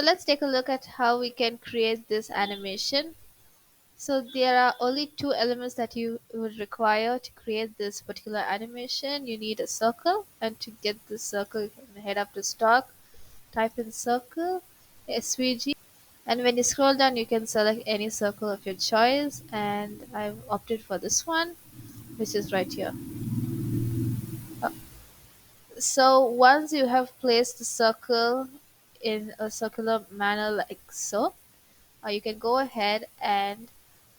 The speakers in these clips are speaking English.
let's take a look at how we can create this animation. So there are only two elements that you would require to create this particular animation. You need a circle, and to get the circle, you can head up to stock, type in circle, SVG, and when you scroll down, you can select any circle of your choice. And I've opted for this one, which is right here. Uh, So once you have placed the circle in a circular manner like so, you can go ahead and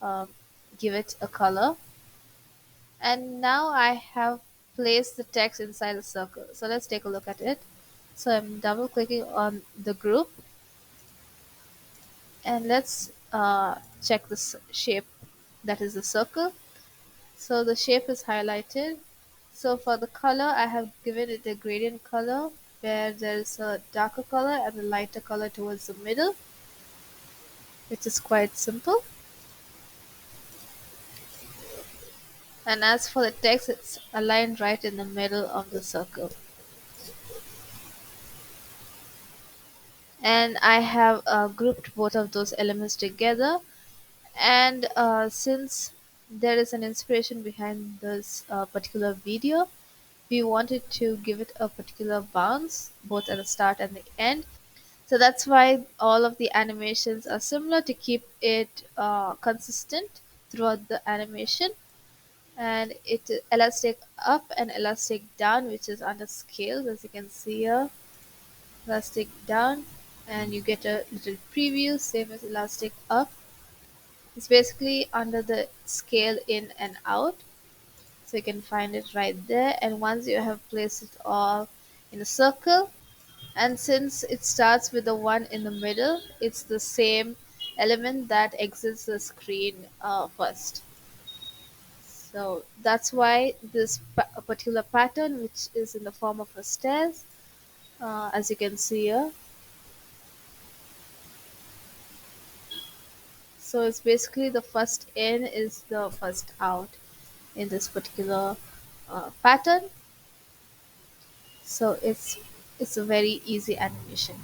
um, give it a color. And now I have placed the text inside the circle. So let's take a look at it. So I'm double clicking on the group, and let's check this shape, that is the circle. So the shape is highlighted. So for the color, I have given it a gradient color where there's a darker color and a lighter color towards the middle, which is quite simple. And as for the text, it's aligned right in the middle of the circle. And I have grouped both of those elements together. And since there is an inspiration behind this particular video, we wanted to give it a particular bounce both at the start and the end. So that's why all of the animations are similar to keep it consistent throughout the animation. And it elastic up and elastic down, which is under scales, as you can see here. Elastic down, and you get a little preview, same as elastic up. It's basically under the scale in and out, so you can find it right there. And once you have placed it all in a circle, and since it starts with the one in the middle, it's the same element that exits the screen first. So that's why this particular pattern, which is in the form of a stairs, as you can see here. So it's basically the first in is the first out in this particular pattern. So it's a very easy animation.